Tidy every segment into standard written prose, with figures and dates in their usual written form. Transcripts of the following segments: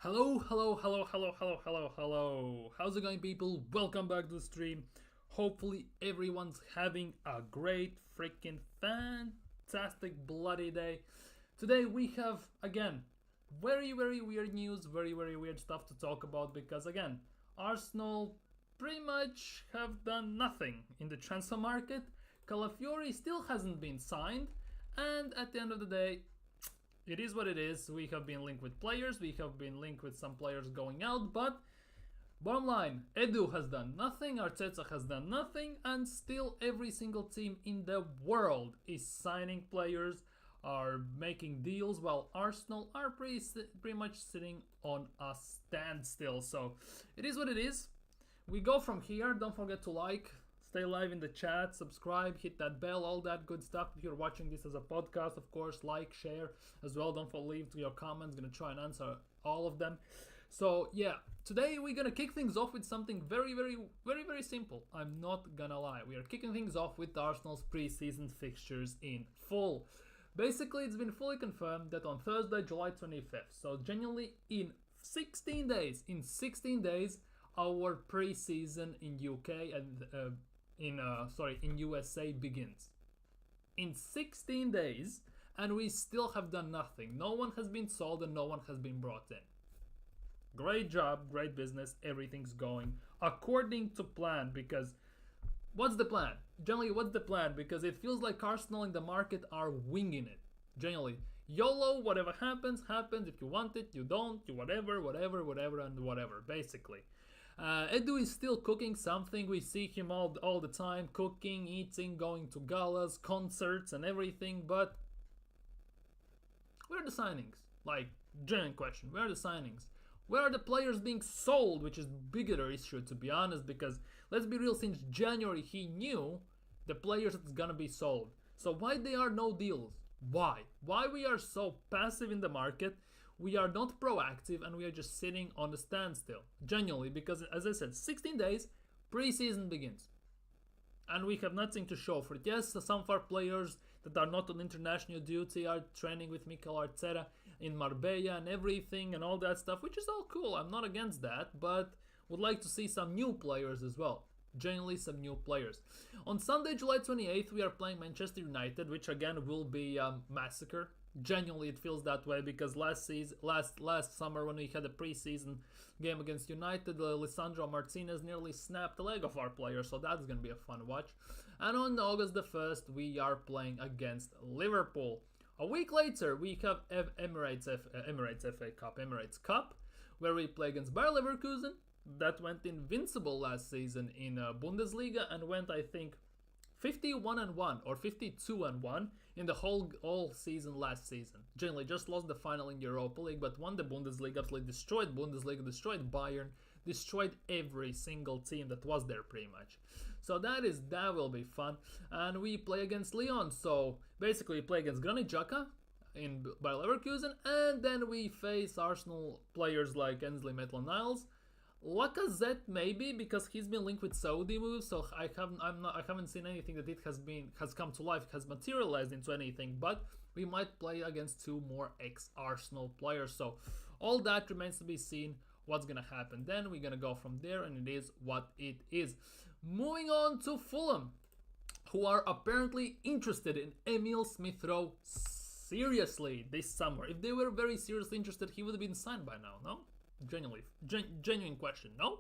Hello. How's it going, people? Welcome back to the stream. Hopefully, everyone's having a great, freaking, fantastic, bloody day. Today, we have, again, very weird news, very weird stuff to talk about because, again, Arsenal pretty much have done nothing in the transfer market. Calafiori still hasn't been signed, and at the end of the day, it is what it is. We have been linked with players, we have been linked with some players going out, but bottom line, Edu has done nothing, Arteta has done nothing, and still every single team in the world is signing players, are making deals, while Arsenal are pretty much sitting on a standstill. So it is what it is. We go from here. Don't forget to like, stay live in the chat, subscribe, hit that bell, all that good stuff. If you're watching this as a podcast, of course, like, share as well. Don't forget to leave your comments. Gonna try and answer all of them. So yeah, today we're gonna kick things off with something very simple. I'm not gonna lie. We are kicking things off with Arsenal's pre-season fixtures in full. Basically, it's been fully confirmed that on Thursday, July 25th, so genuinely in 16 days, our pre-season in UK and in USA begins. In 16 days, and we still have done nothing. No one has been sold and no one has been brought in. Great job, great business, everything's going according to plan because what's the plan? Generally, what's the plan? Because it feels like Arsenal in the market are winging it. Generally, YOLO, whatever happens. If you want it, you don't, you whatever, basically. Edu is still cooking something. We see him all the time, cooking, eating, going to galas, concerts, and everything. But where are the signings? Like, genuine question. Where are the signings? Where are the players being sold? Which is bigger issue, to be honest. Because let's be real, since January he knew the players that's gonna be sold. So why there are no deals? Why? Why we are so passive in the market? We are not proactive and we are just sitting on the standstill. Genuinely, because as I said, 16 days, pre-season begins. And we have nothing to show for it. Yes, some of our players that are not on international duty are training with Mikel Arteta in Marbella and everything and all that stuff, which is all cool. I'm not against that, but would like to see some new players as well. Genuinely some new players. On Sunday, July 28th, we are playing Manchester United, which again will be a massacre. Genuinely, it feels that way because last summer when we had a pre-season game against United, Lisandro Martinez nearly snapped the leg of our player, so that's gonna be a fun watch. And on August the 1st, we are playing against Liverpool. A week later, we have Emirates Cup, where we play against Bayer Leverkusen. That went invincible last season in Bundesliga and went, I think, 51-1 or 52-1 in the whole season last season. Generally, just lost the final in Europa League, but won the Bundesliga, absolutely destroyed Bundesliga, destroyed Bayern, destroyed every single team that was there pretty much. So that will be fun. And we play against Lyon, so basically we play against Granit Xhaka in Bayer Leverkusen, and then we face Arsenal players like Ainsley Maitland-Niles. Lacazette maybe because he's been linked with Saudi moves, so I haven't seen anything that it has come to life, has materialized into anything. But we might play against two more ex-Arsenal players, so all that remains to be seen. What's gonna happen then? We're gonna go from there, and it is what it is. Moving on to Fulham, who are apparently interested in Emile Smith Rowe seriously this summer. If they were very seriously interested, he would have been signed by now, no? Genuine question, no?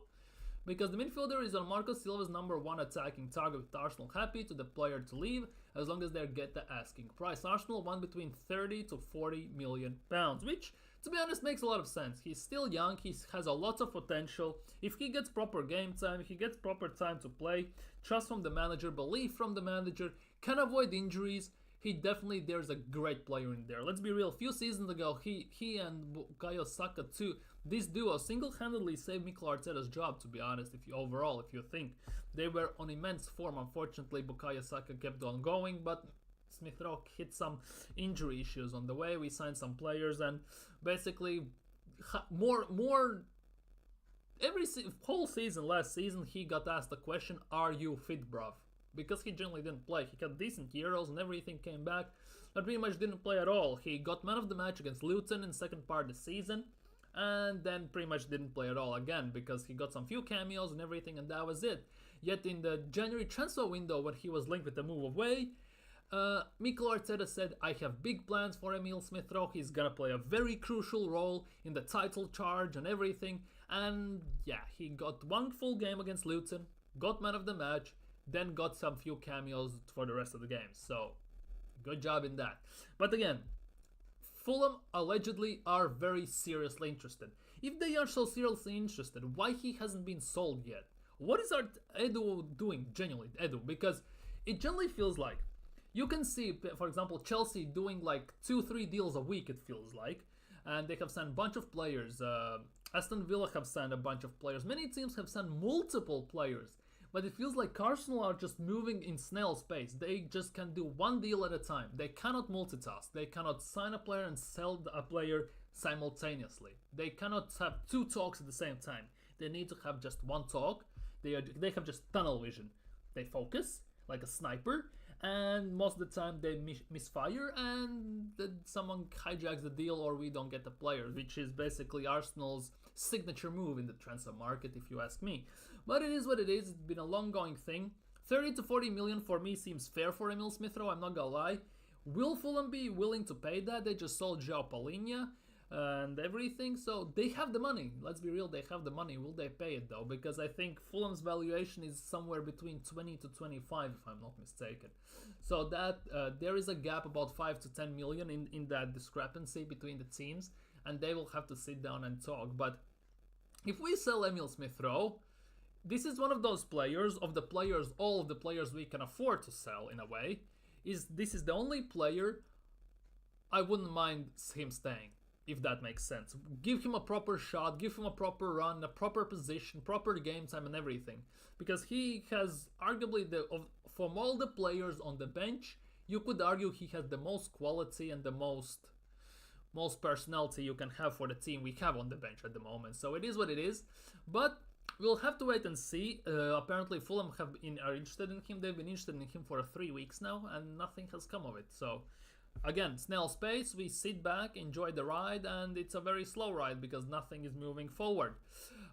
Because the midfielder is on Marco Silva's number one attacking target, with Arsenal happy to the player to leave as long as they get the asking price. Arsenal want between 30 to 40 million pounds, which, to be honest, makes a lot of sense. He's still young, he has a lot of potential. If he gets proper game time, if he gets proper time to play, trust from the manager, belief from the manager, can avoid injuries, there's a great player in there. Let's be real, a few seasons ago, he and Bukayo Saka too, this duo single-handedly saved Mikel Arteta's job, to be honest, if you think. They were on immense form. Unfortunately, Bukayo Saka kept on going, but Smith Rowe hit some injury issues on the way. We signed some players, and basically, every whole season, last season, he got asked the question, are you fit, bruv? Because he generally didn't play. He had decent Euros and everything, came back, but pretty much didn't play at all. He got man of the match against Luton in second part of the season, and then pretty much didn't play at all again because he got some few cameos and everything, and that was it. Yet in the January transfer window, when he was linked with the move away, Mikel Arteta said, I have big plans for Emile Smith Rowe. He's gonna play a very crucial role in the title charge and everything. And yeah, he got one full game against Luton, got man of the match, then got some few cameos for the rest of the game. So, good job in that. But again, Fulham allegedly are very seriously interested. If they are so seriously interested, why he hasn't been sold yet? What is Edu doing, genuinely, Edu? Because it generally feels like you can see, for example, Chelsea doing like 2-3 deals a week, it feels like. And they have signed a bunch of players. Aston Villa have signed a bunch of players. Many teams have signed multiple players. But it feels like Arsenal are just moving in snail's pace. They just can do one deal at a time. They cannot multitask. They cannot sign a player and sell a player simultaneously. They cannot have two talks at the same time. They need to have just one talk. They have just tunnel vision. They focus like a sniper, and most of the time they misfire, and someone hijacks the deal, or we don't get the player, which is basically Arsenal's signature move in the transfer market, if you ask me. But it is what it is. It's been a long-going thing. 30 to 40 million for me seems fair for Emile Smith Rowe, I'm not gonna lie. Will Fulham be willing to pay that? They just sold João Palhinha and everything, so they have the money. Let's be real, they have the money. Will they pay it though? Because I think Fulham's valuation is somewhere between 20 to 25, if I'm not mistaken. So that there is a gap about 5 to 10 million in that discrepancy between the teams, and they will have to sit down and talk. But if we sell Emile Smith Rowe, this is one of those players, all of the players we can afford to sell in a way. This is the only player I wouldn't mind him staying, if that makes sense. Give him a proper shot, give him a proper run, a proper position, proper game time and everything. Because he has arguably, from all the players on the bench, you could argue he has the most quality and the most personality you can have for the team we have on the bench at the moment. So it is what it is. But we'll have to wait and see. Apparently Fulham are interested in him. They've been interested in him for 3 weeks now, and nothing has come of it. So again, snail's pace, we sit back, enjoy the ride, and it's a very slow ride because nothing is moving forward.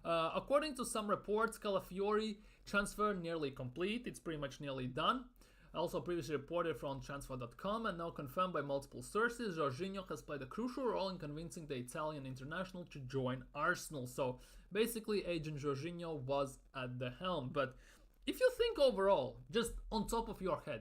According to some reports, Calafiori transfer nearly complete. It's pretty much nearly done. Also previously reported from transfer.com and now confirmed by multiple sources, Jorginho has played a crucial role in convincing the Italian international to join Arsenal. So basically agent Jorginho was at the helm. But if you think overall, just on top of your head,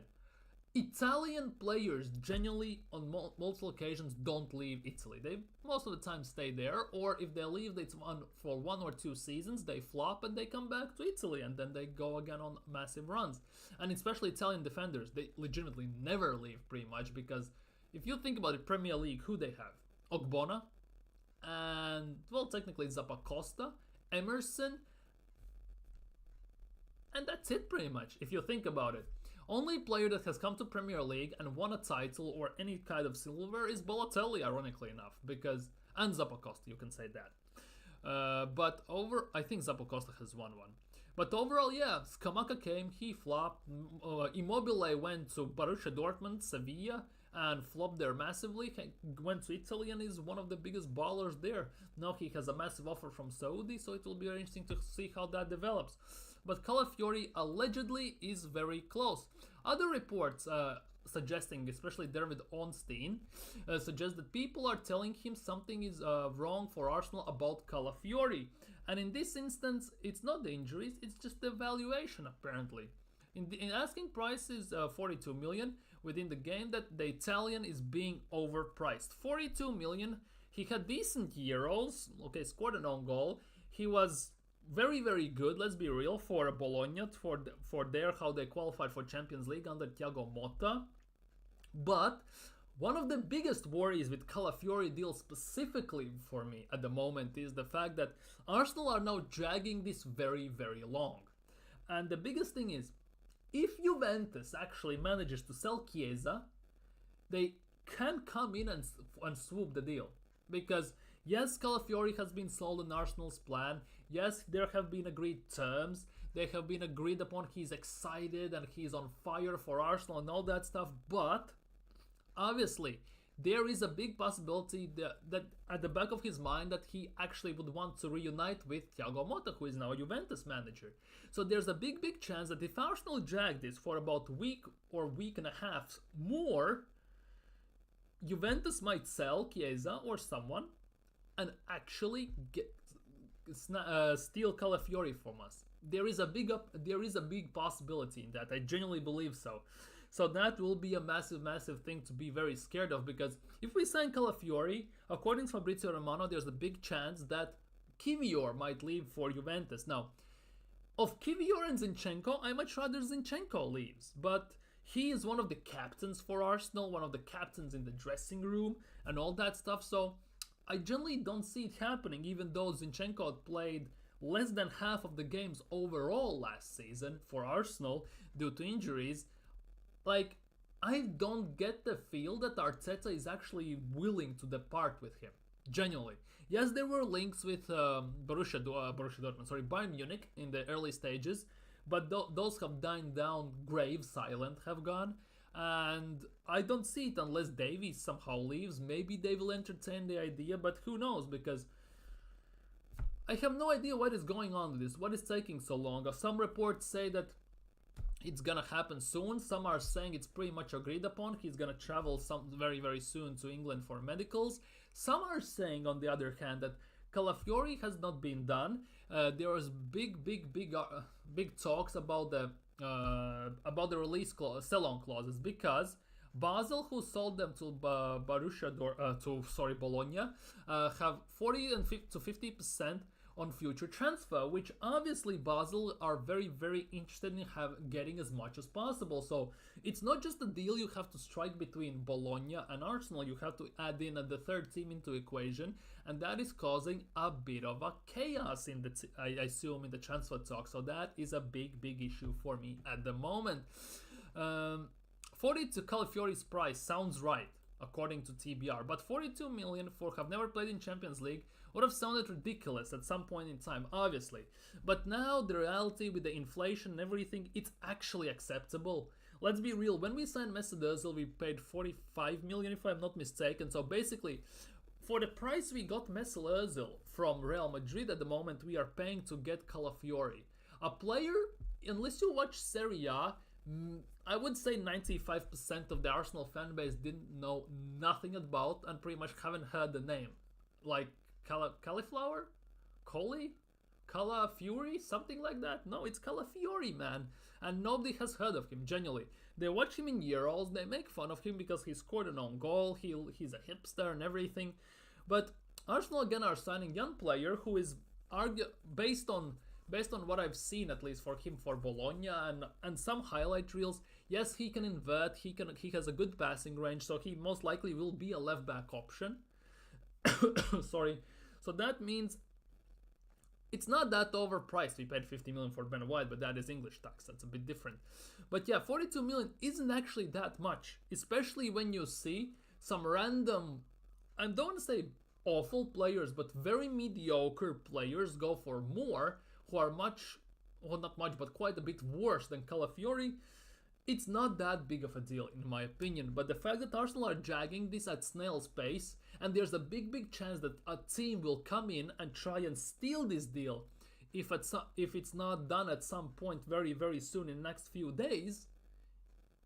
Italian players genuinely on multiple occasions don't leave Italy. They most of the time stay there, or if they leave, it's for 1 or 2 seasons, they flop and they come back to Italy, and then they go again on massive runs. And especially Italian defenders, they legitimately never leave pretty much, because if you think about it, Premier League, who they have? Ogbonna, and well, technically Zappacosta, Emerson, and that's it pretty much, if you think about it. Only player that has come to Premier League and won a title or any kind of silver is Balotelli, ironically enough, and Zappacosta, you can say that. But I think Zappacosta has won one. But overall, yeah, Scamacca came, he flopped. Immobile went to Borussia Dortmund, Sevilla, and flopped there massively. He went to Italy and is one of the biggest ballers there. Now he has a massive offer from Saudi, so it will be very interesting to see how that develops. But Calafiori allegedly is very close. Other reports suggesting, especially David Ornstein, suggest that people are telling him something is wrong for Arsenal about Calafiori. And in this instance, it's not the injuries, it's just the valuation apparently. In asking price is 42 million, within the game that the Italian is being overpriced. 42 million, he had decent Euros, okay, scored an own goal, he was very, very good, let's be real, for Bologna, for how they qualified for Champions League under Thiago Motta. But one of the biggest worries with Calafiori deal specifically for me at the moment is the fact that Arsenal are now dragging this very, very long. And the biggest thing is, if Juventus actually manages to sell Chiesa, they can come in and swoop the deal. Because yes, Calafiori has been sold in Arsenal's plan. Yes, there have been agreed terms. They have been agreed upon. He's excited and he's on fire for Arsenal and all that stuff. But obviously, there is a big possibility that at the back of his mind that he actually would want to reunite with Thiago Motta, who is now a Juventus manager. So there's a big chance that if Arsenal drag this for about a week or week and a half more, Juventus might sell Chiesa or someone and actually steal Calafiori from us. There is a big possibility in that. I genuinely believe so. So that will be a massive thing to be very scared of, because if we sign Calafiori, according to Fabrizio Romano, there's a big chance that Kivior might leave for Juventus. Now, of Kivior and Zinchenko, I much rather Zinchenko leaves, but he is one of the captains for Arsenal, one of the captains in the dressing room and all that stuff, so I generally don't see it happening, even though Zinchenko had played less than half of the games overall last season for Arsenal due to injuries. Like, I don't get the feel that Arteta is actually willing to depart with him. Genuinely. Yes, there were links with Bayern Munich in the early stages, but those have died down, grave silent have gone, and I don't see it unless Davies somehow leaves. Maybe they will entertain the idea, but who knows, because I have no idea what is going on with this, what is taking so long. Some reports say that it's gonna happen soon. Some are saying it's pretty much agreed upon. He's gonna travel very soon to England for medicals. Some are saying, on the other hand, that Calafiori has not been done. There was big talks about the release clause, sell-on clauses, because Basel, who sold them to Bologna, have 40 to 50% on future transfer, which obviously Basel are very interested in getting as much as possible. So it's not just a deal you have to strike between Bologna and Arsenal, you have to add in the third team into equation, and that is causing a bit of a chaos in I assume in the transfer talk. So that is a big issue for me at the moment. 40 to Calafiori's price sounds right according to TBR, but 42 million for have never played in Champions League would have sounded ridiculous at some point in time, obviously. But now the reality with the inflation and everything, it's actually acceptable. Let's be real, when we signed Mesut Ozil, we paid 45 million if I'm not mistaken. So basically, for the price we got Mesut Ozil from Real Madrid at the moment, we are paying to get Calafiori. A player, unless you watch Serie A, I would say 95% of the Arsenal fan base didn't know nothing about and pretty much haven't heard the name. Like Cauliflower? Calafiori? Something like that? No, it's Calafiori, man. And nobody has heard of him, genuinely. They watch him in Euros, they make fun of him because he scored an own goal, he's a hipster and everything. But Arsenal again are signing young player who is based on what I've seen, at least for him for Bologna and some highlight reels, yes, he can invert, he has a good passing range, so he most likely will be a left back option. Sorry. So that means it's not that overpriced. We paid 50 million for Ben White, but that is English tax, that's a bit different. But yeah, 42 million isn't actually that much, especially when you see some random, I don't want to say awful players, but very mediocre players go for more, who are not much, but quite a bit worse than Calafiori. It's not that big of a deal in my opinion, but the fact that Arsenal are dragging this at snail's pace, and there's a big chance that a team will come in and try and steal this deal if it's not done at some point very soon in the next few days,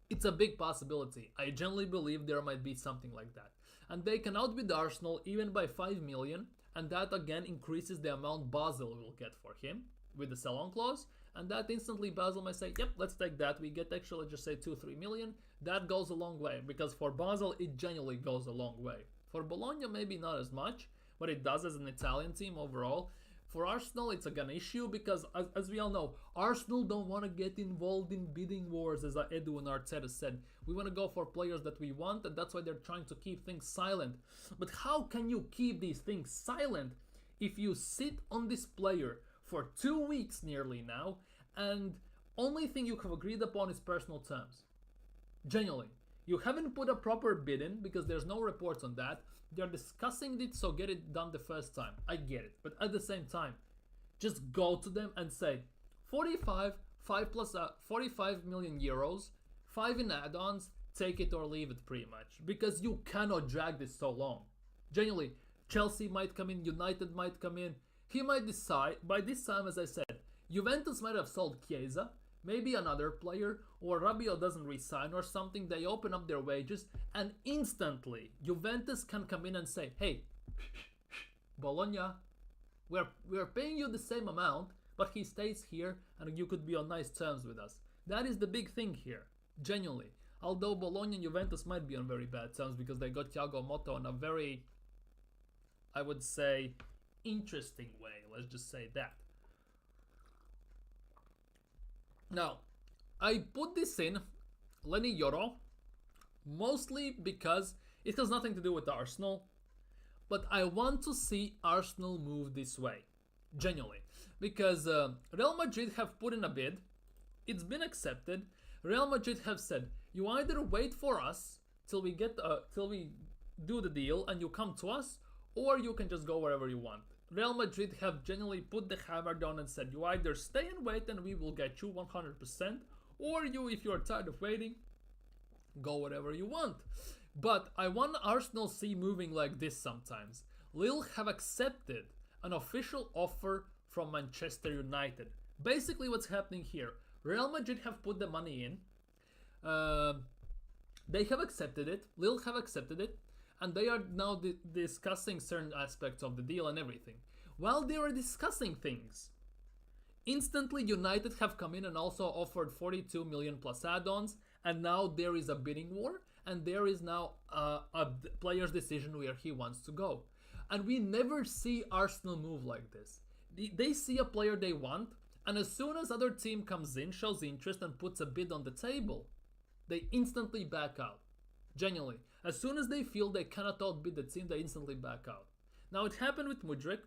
it's a big possibility. I genuinely believe there might be something like that. And they can outbid Arsenal even by 5 million, and that again increases the amount Basel will get for him with the sell-on clause, and that instantly Basel might say, yep, let's take that, we get actually just say 2-3 million. That goes a long way, because for Basel it genuinely goes a long way. For Bologna maybe not as much, but it does as an Italian team overall. For Arsenal it's again an issue, because as we all know, Arsenal don't want to get involved in bidding wars, as Edu and Arteta said. We want to go for players that we want, and that's why they're trying to keep things silent. But how can you keep these things silent if you sit on this player for 2 weeks nearly now, and only thing you have agreed upon is personal terms? Genuinely. You haven't put a proper bid in, because there's no reports on that. They're discussing it, so get it done the first time. I get it. But at the same time, just go to them and say, 45 million euros, 5 in add-ons, take it or leave it pretty much, because you cannot drag this so long. Genuinely, Chelsea might come in, United might come in. He might decide, by this time, as I said, Juventus might have sold Chiesa, maybe another player, or Rabiot doesn't resign or something. They open up their wages, and instantly Juventus can come in and say, hey, Bologna, we're paying you the same amount, but he stays here and you could be on nice terms with us. That is the big thing here, genuinely. Although Bologna and Juventus might be on very bad terms because they got Thiago Motta on a very, I would say, interesting way. Let's just say that. Now, I put this in Lenny Yoro mostly because it has nothing to do with Arsenal, but I want to see Arsenal move this way, genuinely, because Real Madrid have put in a bid, it's been accepted. Real Madrid have said, you either wait for us till we do the deal and you come to us, or you can just go wherever you want. Real Madrid have genuinely put the hammer down and said, you either stay and wait and we will get you 100%, or you, if you're tired of waiting, go wherever you want. But I want Arsenal see moving like this sometimes. Lille have accepted an official offer from Manchester United. Basically what's happening here, Real Madrid have put the money in, they have accepted it, Lille have accepted it, and they are now discussing certain aspects of the deal and everything. While they were discussing things, instantly United have come in and also offered 42 million plus add-ons, and now there is a bidding war, and there is now a player's decision where he wants to go. And we never see Arsenal move like this. They see a player they want, and as soon as other team comes in, shows interest and puts a bid on the table, they instantly back out. Genuinely. As soon as they feel they cannot outbid the team, they instantly back out. Now it happened with Mudryk.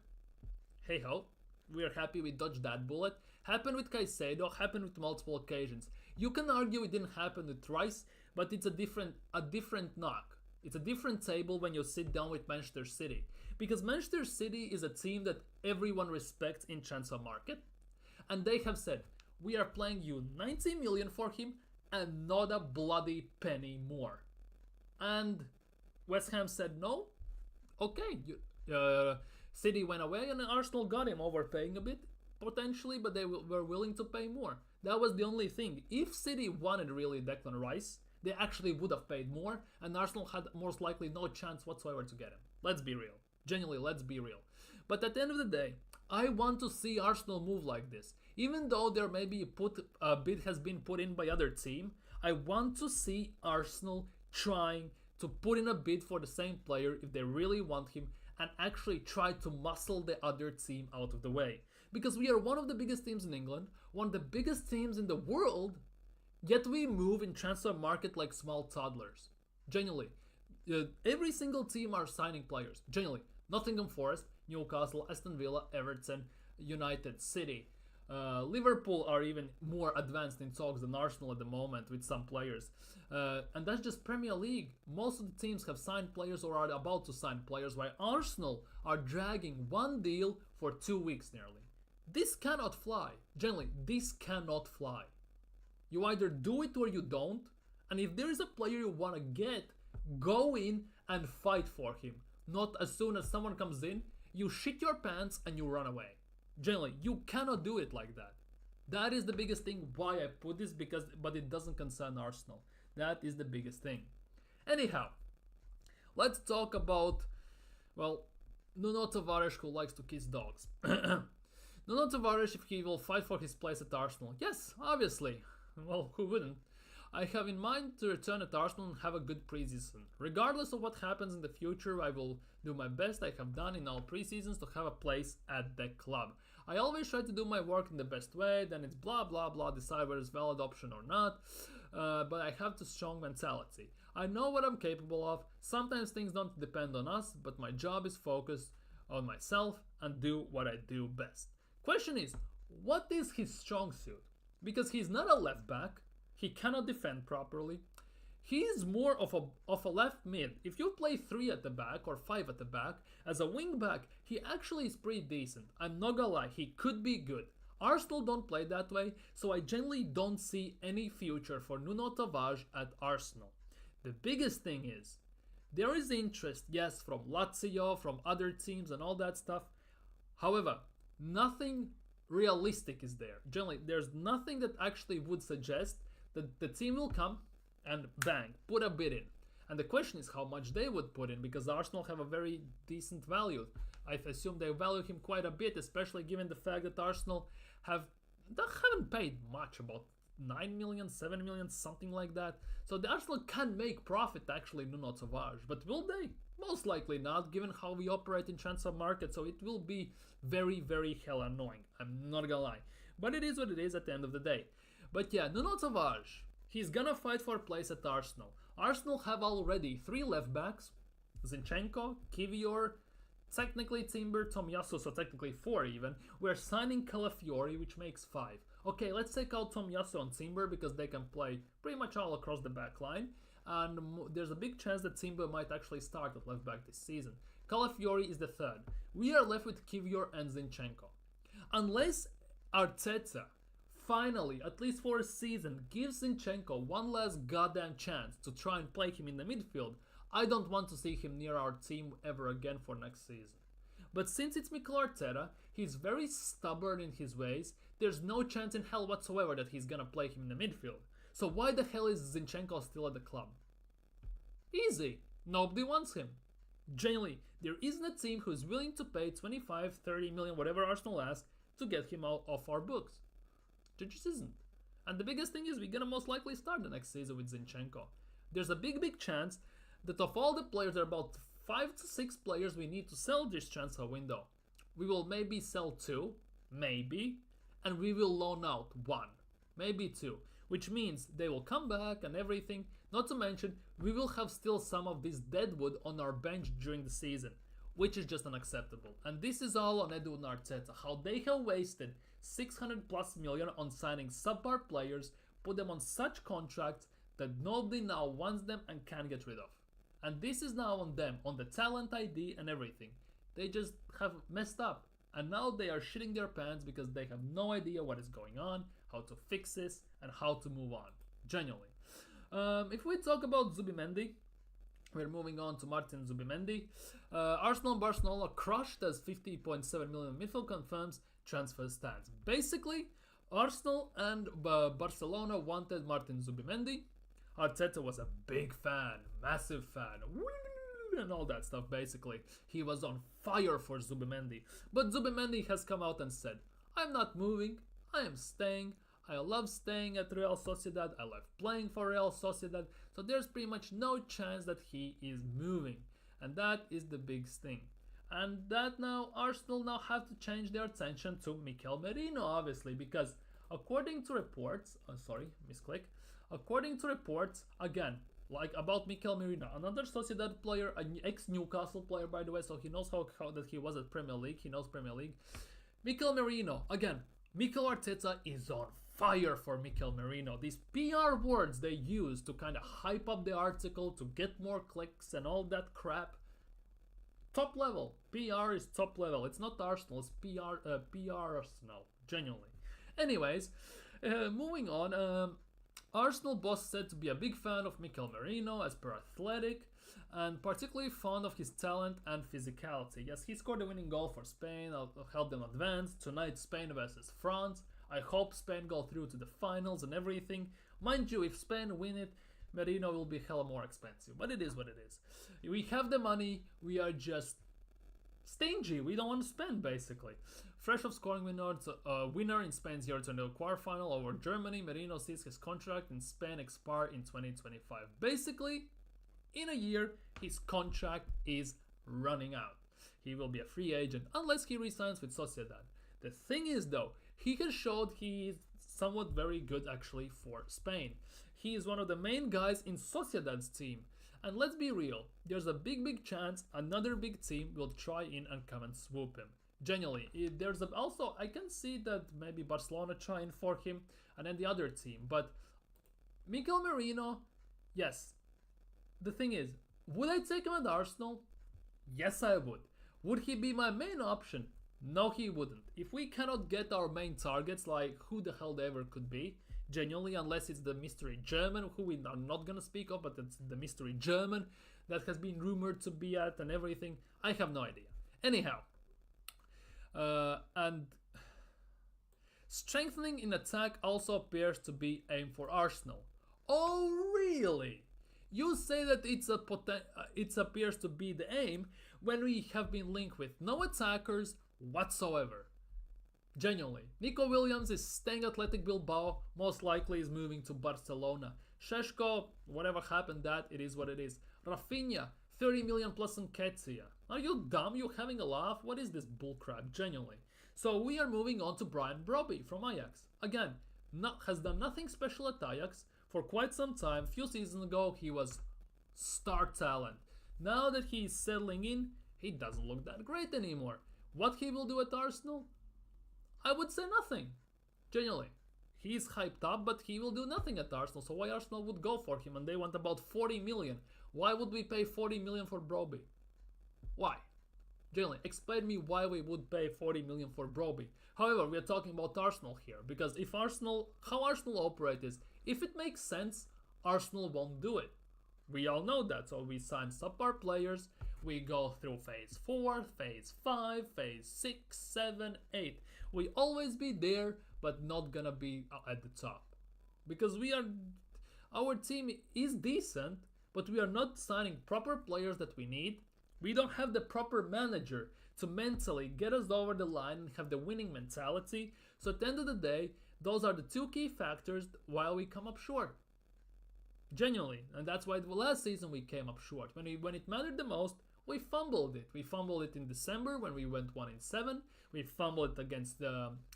Hey ho, we are happy we dodged that bullet. Happened with Caicedo, happened with multiple occasions. You can argue it didn't happen with Rice, but it's a different knock. It's a different table when you sit down with Manchester City. Because Manchester City is a team that everyone respects in transfer market. And they have said, we are paying you 90 million for him and not a bloody penny more. And West Ham said no. Okay, City went away and Arsenal got him, overpaying a bit potentially, but they were willing to pay more. That was the only thing. If City wanted really Declan Rice, they actually would have paid more, and Arsenal had most likely no chance whatsoever to get him. Let's be real. Genuinely, let's be real. But at the end of the day, I want to see Arsenal move like this. Even though there may be a bid has been put in by other team, I want to see Arsenal trying to put in a bid for the same player if they really want him, and actually try to muscle the other team out of the way. Because we are one of the biggest teams in England, one of the biggest teams in the world, yet we move in transfer market like small toddlers. Genuinely. Every single team are signing players. Genuinely. Nottingham Forest, Newcastle, Aston Villa, Everton, United, City. Liverpool are even more advanced in talks than Arsenal at the moment with some players. And that's just Premier League. Most of the teams have signed players or are about to sign players, while Arsenal are dragging one deal for 2 weeks nearly. This cannot fly. Generally, this cannot fly. You either do it or you don't. And if there is a player you want to get, go in and fight for him. Not as soon as someone comes in, you shit your pants and you run away. Generally, you cannot do it like that. That is the biggest thing why I put this, but it doesn't concern Arsenal. That is the biggest thing. Anyhow, let's talk about, well, Nuno Tavares, who likes to kiss dogs. Nuno Tavares, if he will fight for his place at Arsenal. Yes, obviously. Well, who wouldn't? I have in mind to return at Arsenal and have a good preseason. Regardless of what happens in the future, I will do my best I have done in all preseasons to have a place at the club. I always try to do my work in the best way, then it's blah blah blah, decide whether it's valid option or not, but I have the strong mentality. I know what I'm capable of, sometimes things don't depend on us, but my job is focused on myself and do what I do best. Question is, what is his strong suit? Because he's not a left back, he cannot defend properly. He is more of a left mid. If you play 3 at the back or 5 at the back, as a wing back, he actually is pretty decent. I'm not gonna lie, he could be good. Arsenal don't play that way, so I generally don't see any future for Nuno Tavares at Arsenal. The biggest thing is, there is interest, yes, from Lazio, from other teams and all that stuff. However, nothing realistic is there. Generally, there's nothing that actually would suggest that the team will come and bang, put a bid in. And the question is how much they would put in, because Arsenal have a very decent value. I assume they value him quite a bit, especially given the fact that Arsenal haven't paid much, about 9 million, 7 million, something like that. So the Arsenal can make profit actually, Nuno Tavares. But will they? Most likely not, given how we operate in transfer market. So it will be very, very hell annoying. I'm not gonna lie. But it is what it is at the end of the day. But yeah, Nuno Tavares, he's gonna fight for a place at Arsenal. Arsenal have already 3 left backs. Zinchenko, Kivior, technically Timber, Tomiyasu, so technically 4 even. We're signing Calafiori, which makes 5. Okay, let's take out Tomiyasu and Timber because they can play pretty much all across the back line. And there's a big chance that Timber might actually start at left back this season. Calafiori is the 3rd. We are left with Kivior and Zinchenko. Unless Arteta finally, at least for a season, gives Zinchenko one last goddamn chance to try and play him in the midfield, I don't want to see him near our team ever again for next season. But since it's Mikel Arteta, he's very stubborn in his ways. There's no chance in hell whatsoever that he's gonna play him in the midfield. So why the hell is Zinchenko still at the club? Easy. Nobody wants him. Genuinely, there isn't a team who's willing to pay 25, 30 million, whatever Arsenal asks, to get him out of our books. There just isn't. And the biggest thing is we're gonna most likely start the next season with Zinchenko. There's a big chance that of all the players, there are about 5 to 6 players we need to sell this transfer window. We will maybe sell 2, maybe, and we will loan out 1, maybe 2, which means they will come back and everything. Not to mention, we will have still some of this deadwood on our bench during the season, which is just unacceptable. And this is all on Edu Arteta, how they have wasted 600 plus million on signing subpar players, put them on such contracts that nobody now wants them and can get rid of. And this is now on them, on the talent ID and everything. They just have messed up. And now they are shitting their pants because they have no idea what is going on, how to fix this, and how to move on. Genuinely. If we talk about Zubimendi, we're moving on to Martin Zubimendi. Arsenal and Barcelona crushed as 50.7 million midfield confirms transfer stands. Basically, Arsenal and Barcelona wanted Martin Zubimendi. Arteta was a big fan, massive fan, and all that stuff basically. He was on fire for Zubimendi. But Zubimendi has come out and said, I'm not moving, I am staying. I love staying at Real Sociedad, I love playing for Real Sociedad. So there's pretty much no chance that he is moving. And that is the big thing. And that now, Arsenal now have to change their attention to Mikel Merino, obviously, because according to reports, according to reports, again, like about Mikel Merino, another Sociedad player, an ex-Newcastle player, by the way, so he knows how that he was at Premier League, he knows Premier League. Mikel Merino, again, Mikel Arteta is on fire for Mikel Merino. These PR words they use to kind of hype up the article, to get more clicks and all that crap. Top level. PR is top level. It's not Arsenal, it's PR Arsenal. Genuinely. Anyways, moving on. Arsenal boss said to be a big fan of Mikel Merino as per Athletic, and particularly fond of his talent and physicality. Yes, he scored the winning goal for Spain, helped them advance. Tonight, Spain versus France. I hope Spain go through to the finals and everything. Mind you, if Spain win it, Merino will be hella more expensive, but it is what it is. We have the money, we are just stingy, we don't want to spend basically. Fresh of scoring winner in Spain's year to the quarterfinal over Germany, Merino sees his contract in Spain expire in 2025. Basically, in a year, his contract is running out. He will be a free agent unless he resigns with Sociedad. The thing is though, he has showed he is somewhat very good actually for Spain. He is one of the main guys in Sociedad's team. And let's be real, there's a big chance another big team will try in and come and swoop him. Genuinely, there's also, I can see that maybe Barcelona trying for him and then the other team. But Mikel Merino, yes. The thing is, would I take him at Arsenal? Yes, I would. Would he be my main option? No, he wouldn't. If we cannot get our main targets, like who the hell they ever could be, genuinely, unless it's the mystery German, who we are not gonna speak of, but it's the mystery German that has been rumored to be at and everything. I have no idea. Anyhow, and strengthening in attack also appears to be aim for Arsenal. Oh, really? You say that it appears to be the aim when we have been linked with no attackers whatsoever. Genuinely, Nico Williams is staying Athletic Bilbao, most likely is moving to Barcelona. Šeško, whatever happened that, it is what it is. Rafinha, 30 million plus Nketiah. Are you dumb? You having a laugh? What is this bullcrap? Genuinely. So we are moving on to Brian Brobby from Ajax. Again, has done nothing special at Ajax for quite some time. Few seasons ago he was star talent. Now that he is settling in, he doesn't look that great anymore. What he will do at Arsenal? I would say nothing. Genuinely. He's hyped up, but he will do nothing at Arsenal. So why Arsenal would go for him? And they want about 40 million. Why would we pay 40 million for Broby? Why? Genuinely, explain me why we would pay 40 million for Broby. However, we are talking about Arsenal here. Because how Arsenal operate is, if it makes sense, Arsenal won't do it. We all know that. So we sign subpar players. We go through phase 4, phase 5, phase 6, 7, 8. We always be there, but not gonna be at the top. Because our team is decent, but we are not signing proper players that we need. We don't have the proper manager to mentally get us over the line and have the winning mentality. So at the end of the day, those are the two key factors while we come up short. Genuinely. And that's why last season we came up short. When it mattered the most, we fumbled it. We fumbled it in December when we went 1-7. We fumbled it against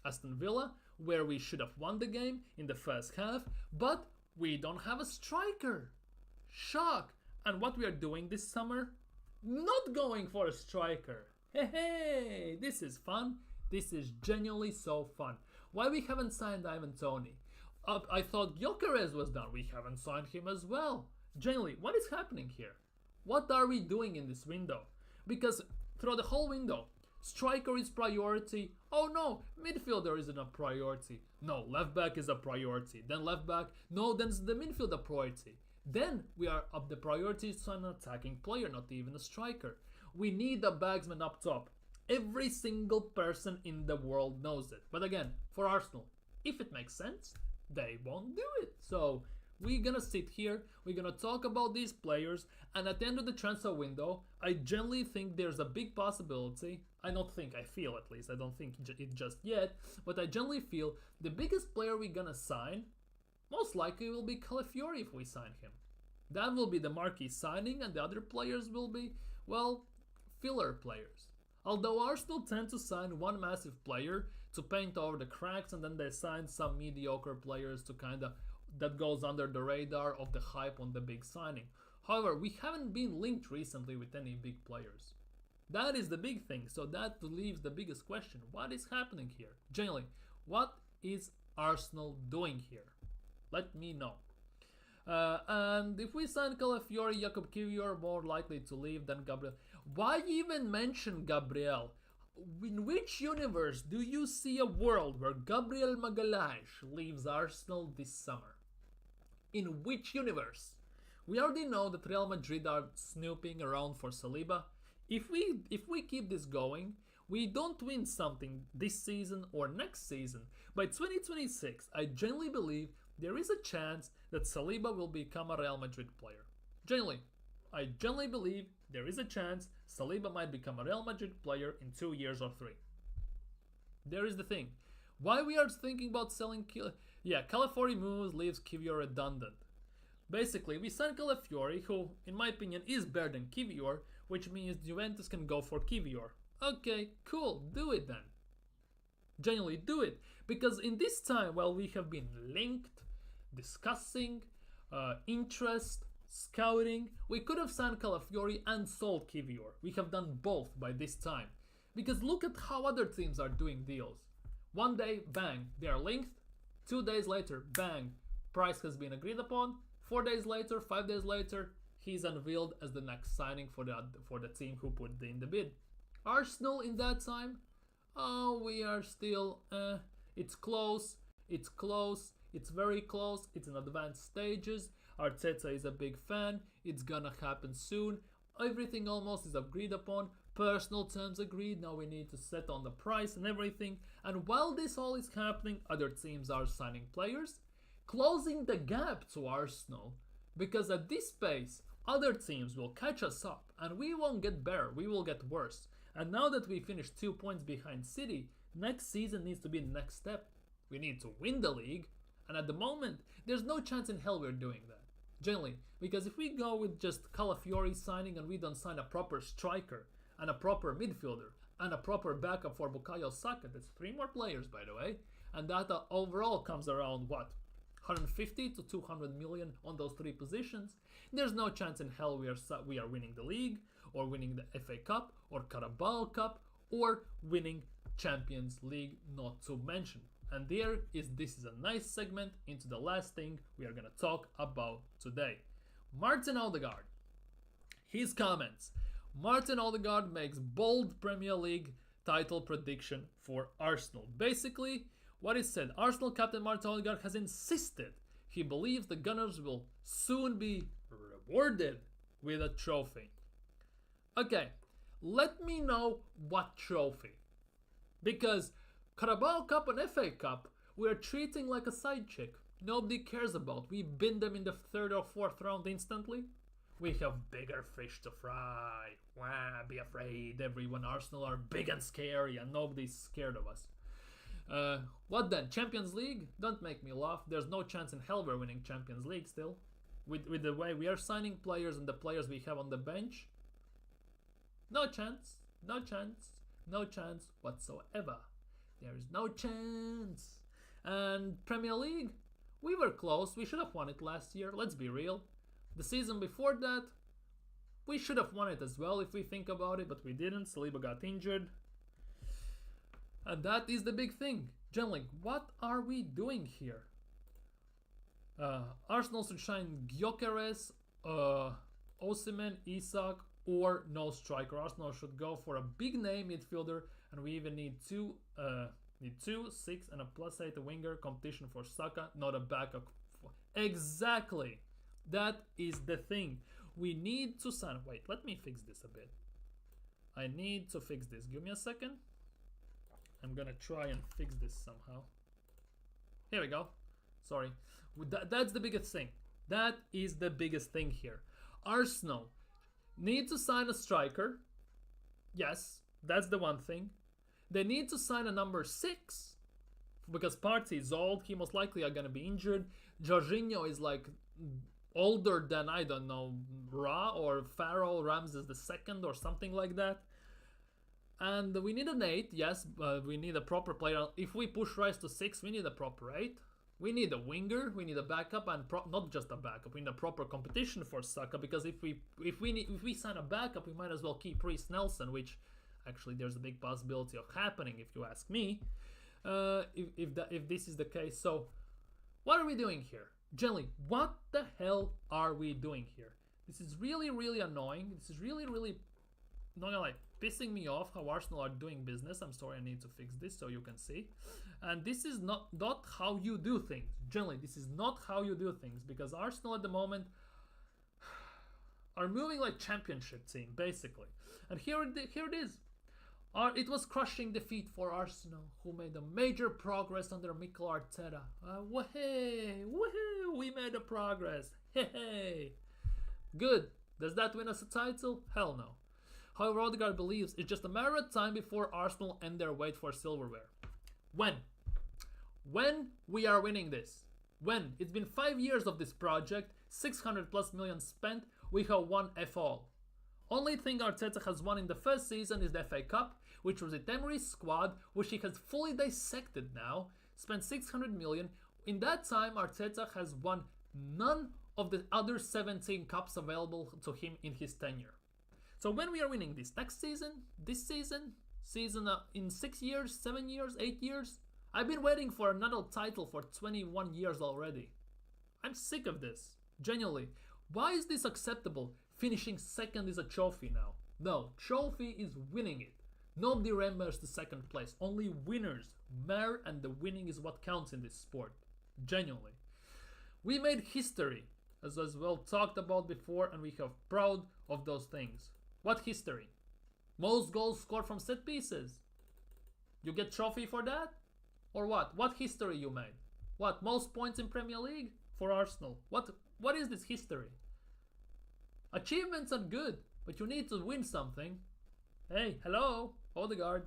Aston Villa, where we should have won the game in the first half. But we don't have a striker. Shock. And what we are doing this summer? Not going for a striker. Hey, this is fun. This is genuinely so fun. Why we haven't signed Ivan Toney? I thought Gyökeres was done. We haven't signed him as well. Genuinely, what is happening here? What are we doing in this window? Because throughout the whole window, striker is priority. Oh no, midfielder isn't a priority. No, left back is a priority. Then left back, no, then the midfield a priority. Then we are up the priority to an attacking player, not even a striker. We need a bagsman up top. Every single person in the world knows it. But again, for Arsenal, if it makes sense, they won't do it. So we're gonna sit here, we're gonna talk about these players, and at the end of the transfer window, I generally think there's a big possibility. I feel at least, I don't think it just yet, but I generally feel the biggest player we're gonna sign most likely will be Calafiori if we sign him. That will be the marquee signing, and the other players will be, well, filler players. Although Arsenal tend to sign one massive player to paint over the cracks, and then they sign some mediocre players to that goes under the radar of the hype on the big signing. However, we haven't been linked recently with any big players. That is the big thing, so that leaves the biggest question. What is happening here? Generally, what is Arsenal doing here? Let me know. And if we sign Calafiori, Jakub Kiwior more likely to leave than Gabriel. Why even mention Gabriel? In which universe do you see a world where Gabriel Magalhaes leaves Arsenal this summer? In which universe? We already know that Real Madrid are snooping around for Saliba. If we keep this going, we don't win something this season or next season. By 2026, I genuinely believe there is a chance that Saliba will become a Real Madrid player. I genuinely believe there is a chance Saliba might become a Real Madrid player in 2 years or 3. There is the thing. Why we are thinking about selling Calafiori moves leaves Kiwior redundant. Basically, we signed Calafiori, who, in my opinion, is better than Kiwior, which means Juventus can go for Kiwior. Okay, cool, do it then. Genuinely do it. Because in this time, while we have been linked, discussing, interest, scouting, we could have signed Calafiori and sold Kiwior. We have done both by this time. Because look at how other teams are doing deals. One day, bang, they are linked. 2 days later, bang, price has been agreed upon. 4 days later, 5 days later, he's unveiled as the next signing for the team who put in the bid. Arsenal in that time, we are still, it's close, It's very close. It's in advanced stages. Arteta is a big fan. It's gonna happen soon. Everything almost is agreed upon. Personal terms agreed. Now we need to set on the price and everything. And while this all is happening, other teams are signing players, closing the gap to Arsenal. Because at this pace, other teams will catch us up and we won't get better, we will get worse. And now that we finished 2 points behind City, next season needs to be the next step. We need to win the league, and at the moment, there's no chance in hell we're doing that. Generally, because if we go with just Calafiori signing and we don't sign a proper striker, and a proper midfielder, and a proper backup for Bukayo Saka, that's 3 more players by the way, and that overall comes around what? 150 to 200 million on those 3 positions. There's no chance in hell we are winning the league, or winning the FA Cup, or Carabao Cup, or winning Champions League, not to mention. And this is a nice segment into the last thing we are gonna talk about today. Martin Odegaard. His comments. Martin Odegaard makes bold Premier League title prediction for Arsenal. Basically, what he said, Arsenal captain Martin Odegaard has insisted he believes the Gunners will soon be rewarded with a trophy. Okay, let me know what trophy. Because Carabao Cup and FA Cup, we are treating like a side chick. Nobody cares about. We bin them in the 3rd or 4th round instantly. We have bigger fish to fry. Wah, be afraid. Everyone, Arsenal are big and scary and nobody's scared of us. What then? Champions League? Don't make me laugh. There's no chance in hell we're winning Champions League still. With the way we are signing players and the players we have on the bench. No chance. No chance. No chance whatsoever. There is no chance. And Premier League? We were close. We should have won it last year. Let's be real. The season before that, we should have won it as well if we think about it, but we didn't. Saliba got injured. And that is the big thing. Generally, what are we doing here? Arsenal should shine Gyökeres, Osimhen, Isak, or no striker. Arsenal should go for a big name midfielder, and we even need two, 6 and a +8 winger. Competition for Saka, not a backup. Exactly. That is the thing. We need to sign. Wait, let me fix this a bit. I need to fix this. Give me a second. I'm gonna try and fix this somehow. Here we go. Sorry. That's the biggest thing. That is the biggest thing here. Arsenal need to sign a striker. Yes, that's the one thing. They need to sign a number 6 because Partey is old. He most likely are gonna be injured. Jorginho is like older than, I don't know, Ra or Pharaoh Ramses II or something like that. And we need an 8, yes, we need a proper player. If we push Rice to 6, we need a proper 8. We need a winger, we need a backup, and not just a backup. We need a proper competition for Saka, because if we sign a backup, we might as well keep Reece Nelson, which actually there's a big possibility of happening if you ask me. If this is the case, so what are we doing here? Generally, what the hell are we doing here? This is really, really annoying. This is really, really not gonna pissing me off how Arsenal are doing business. I'm sorry, I need to fix this so you can see. And this is not how you do things. Generally, this is not how you do things, because Arsenal at the moment are moving like championship team, basically. And here it is. It was crushing defeat for Arsenal, who made a major progress under Mikel Arteta. Woohoo! We made a progress. Hey. Good. Does that win us a title? Hell no. However, Odegaard believes it's just a matter of time before Arsenal end their wait for silverware. When? When we are winning this? When? It's been 5 years of this project, 600+ million spent, we have won F all. Only thing Arteta has won in the first season is the FA Cup, which was with Emery's squad, which he has fully dissected now, spent 600 million. In that time, Arteta has won none of the other 17 cups available to him in his tenure. So when we are winning this next season, this season in 6 years, 7 years, 8 years, I've been waiting for another title for 21 years already. I'm sick of this, genuinely. Why is this acceptable? Finishing second is a trophy now. No, trophy is winning it. Nobody remembers the second place, only winners matter, and the winning is what counts in this sport. Genuinely. We made history, as well talked about before, and we have proud of those things. What history? Most goals scored from set pieces. You get trophy for that? Or what? What history you made? What? Most points in Premier League for Arsenal? What is this history? Achievements are good, but you need to win something. Hey, hello, Odegaard.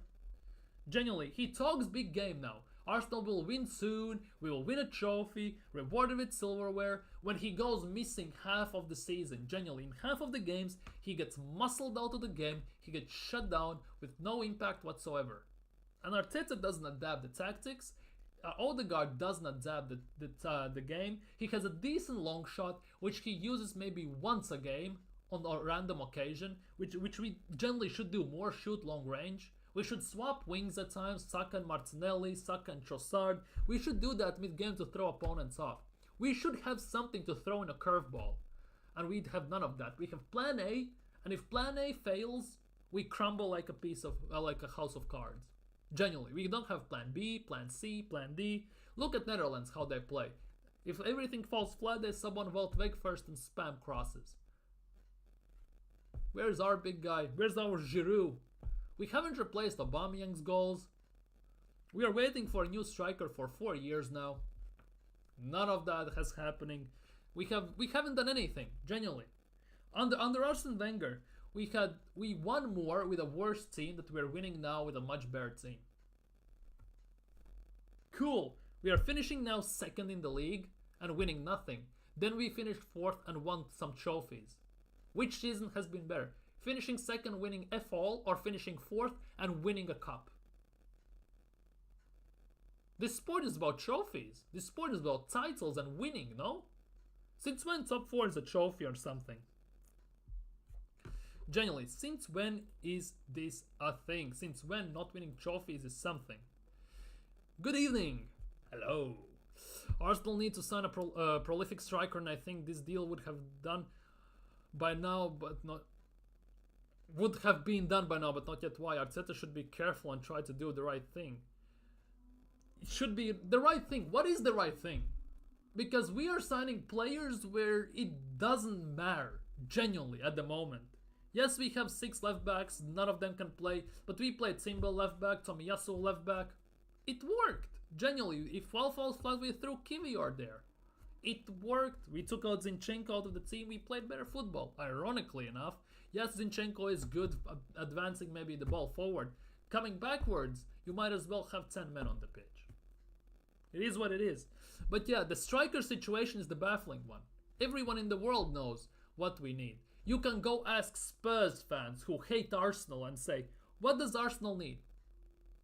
Genuinely, he talks big game now. Arsenal will win soon, we will win a trophy, rewarded with silverware. When he goes missing half of the season, genuinely, in half of the games, he gets muscled out of the game, he gets shut down with no impact whatsoever. And Arteta doesn't adapt the tactics. Odegaard doesn't adapt the game. He has a decent long shot, which he uses maybe once a game on a random occasion, which we generally should do more, shoot long range. We should swap wings at times, Saka and Martinelli, Saka and Trossard. We should do that mid-game to throw opponents off. We should have something to throw in a curveball. And we have none of that. We have plan A, and if plan A fails, we crumble like a piece of, like a house of cards. Genuinely, we don't have plan B, plan C, plan D. Look at Netherlands, how they play. If everything falls flat, they sub on Veldweg first and spam crosses. Where's our big guy? Where's our Giroud? We haven't replaced Aubameyang's goals. We are waiting for a new striker for 4 years now. None of that has happening. We haven't done anything, genuinely. Under Arsene Wenger, we won more with a worse team that we're winning now with a much better team. Cool. We are finishing now second in the league and winning nothing. Then we finished fourth and won some trophies. Which season has been better? Finishing second winning F-all or finishing fourth and winning a cup? This sport is about trophies. This sport is about titles and winning, no? Since when top 4 is a trophy or something? Genuinely, since when is this a thing? Since when not winning trophies is something? Good evening. Hello. Arsenal need to sign a prolific striker, and I think this deal would have done by now, but not... Would have been done by now, but not yet. Why? Arteta should be careful and try to do the right thing. It should be the right thing. What is the right thing? Because we are signing players where it doesn't matter, genuinely, at the moment. Yes, we have 6 left backs, none of them can play, but we played Timber left back, Tomiyasu left back. It worked, genuinely. If all falls flat, we threw Kivior there. It worked. We took out Zinchenko out of the team, we played better football, ironically enough. Yes, Zinchenko is good, advancing maybe the ball forward. Coming backwards, you might as well have 10 men on the pitch. It is what it is. But yeah, the striker situation is the baffling one. Everyone in the world knows what we need. You can go ask Spurs fans who hate Arsenal and say, what does Arsenal need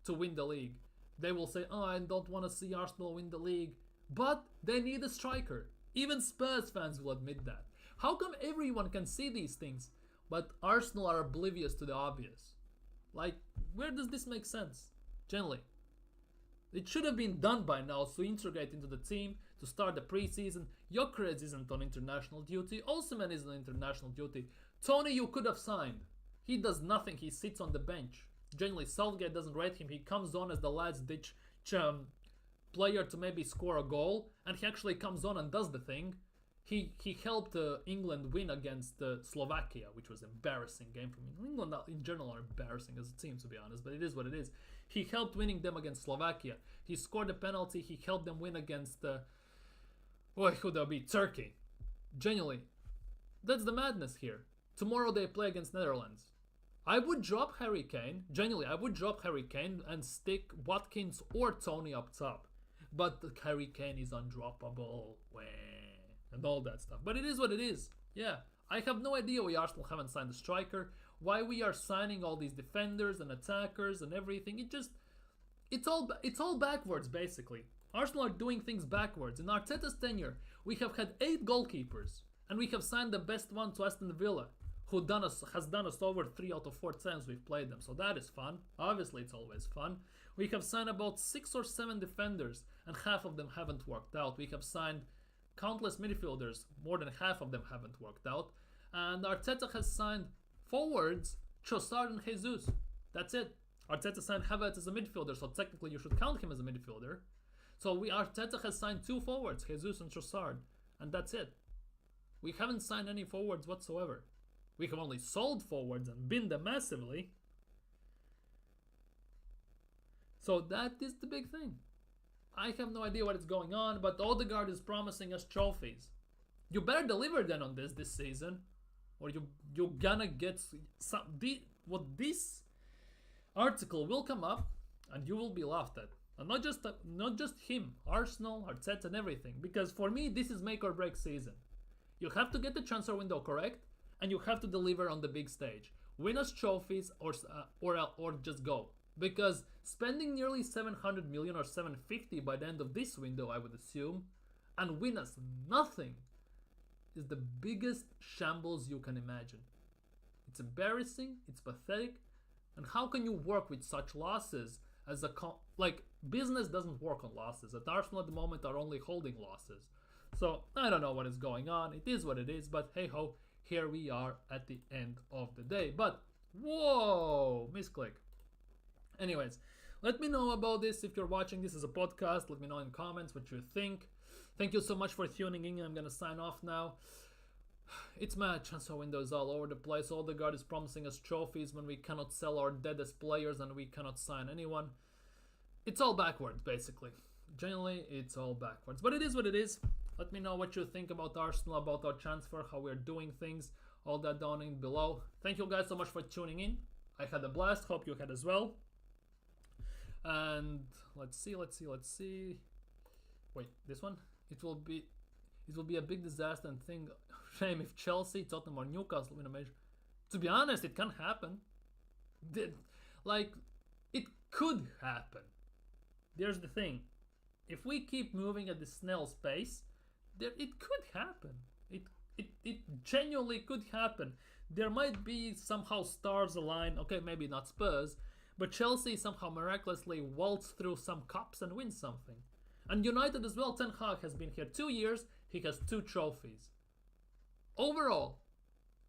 to win the league? They will say, oh, I don't want to see Arsenal win the league. But they need a striker. Even Spurs fans will admit that. How come everyone can see these things, but Arsenal are oblivious to the obvious? Like, where does this make sense? Generally. It should have been done by now to integrate into the team, to start the preseason. Gyökeres isn't on international duty. Osimhen isn't on international duty. Tony you could have signed. He does nothing. He sits on the bench. Generally, Southgate doesn't rate him. He comes on as the last ditch player to maybe score a goal, and he actually comes on and does the thing. He helped England win against Slovakia, which was an embarrassing game for me. England in general are embarrassing as a team, to be honest, but it is what it is. He helped winning them against Slovakia. He scored a penalty. He helped them win against who that be? Turkey. Genuinely, that's the madness here. Tomorrow they play against Netherlands. I would drop Harry Kane. Genuinely, I would drop Harry Kane and stick Watkins or Tony up top. But Harry Kane is undroppable. And all that stuff. But it is what it is. Yeah. I have no idea why Arsenal haven't signed a striker. Why we are signing all these defenders and attackers and everything. It's all backwards, basically. Arsenal are doing things backwards. In Arteta's tenure, we have had 8 goalkeepers. And we have signed the best one to Aston Villa, who has done us over 3 out of 4 times we've played them. So that is fun. Obviously, it's always fun. We have signed about 6 or 7 defenders, and half of them haven't worked out. We have signed countless midfielders, more than half of them haven't worked out. And Arteta has signed forwards, Trossard and Jesus. That's it. Arteta signed Havertz as a midfielder, so technically you should count him as a midfielder. So Arteta has signed 2 forwards, Jesus and Trossard, and that's it. We haven't signed any forwards whatsoever. We have only sold forwards and binned them massively. So that is the big thing. I have no idea what is going on, but Odegaard is promising us trophies. You better deliver then on this season, or you're gonna get some. This article will come up, and you will be laughed at. And not just him, Arsenal, Arteta, and everything. Because for me, this is make or break season. You have to get the transfer window correct, and you have to deliver on the big stage. Win us trophies, or just go. Because spending nearly 700 million or 750 by the end of this window, I would assume, and win us nothing, is the biggest shambles you can imagine. It's embarrassing, it's pathetic, and how can you work with such losses as business doesn't work on losses. At Arsenal at the moment are only holding losses. So I don't know what is going on. It is what it is, but hey ho, here we are at the end of the day. But whoa, misclick. Anyways, let me know about this if you're watching this as a podcast. Let me know in comments what you think. Thank you so much for tuning in. I'm gonna sign off now. It's mad, transfer windows all over the place. Odegaard is promising us trophies when we cannot sell our deadest players and we cannot sign anyone. It's all backwards, basically. Generally, it's all backwards. But it is what it is. Let me know what you think about Arsenal, about our transfer, how we're doing things. All that down in below. Thank you guys so much for tuning in. I had a blast. Hope you had as well. And let's see. Wait, this one? It will be a big disaster and thing. Shame if Chelsea, Tottenham, or Newcastle win a major. To be honest, it can happen. It could happen. There's the thing. If we keep moving at the snail's pace, it could happen. It genuinely could happen. There might be somehow stars align. Okay, maybe not Spurs, but Chelsea somehow miraculously waltz through some cups and win something. And United as well. Ten Hag has been here 2 years. He has 2 trophies. Overall,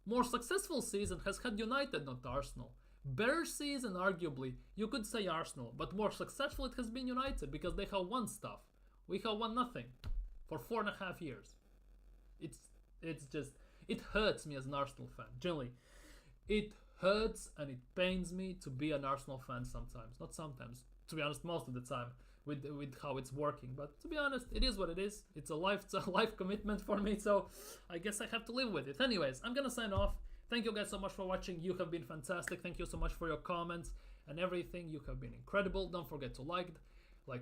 more successful season has had United, not Arsenal. Better season, arguably, you could say Arsenal, but more successful it has been United because they have won stuff. We have won nothing for 4.5 years. It hurts me as an Arsenal fan. Generally, it hurts and it pains me to be an Arsenal fan sometimes. Not sometimes, to be honest, most of the time with how it's working. But to be honest, it is what it is. It's a life commitment for me, so I guess I have to live with it. Anyways, I'm gonna sign off. Thank you guys so much for watching. You have been fantastic. Thank you so much for your comments and everything. You have been incredible. Don't forget to like,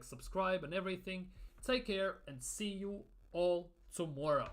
subscribe, and everything. Take care and see you all tomorrow.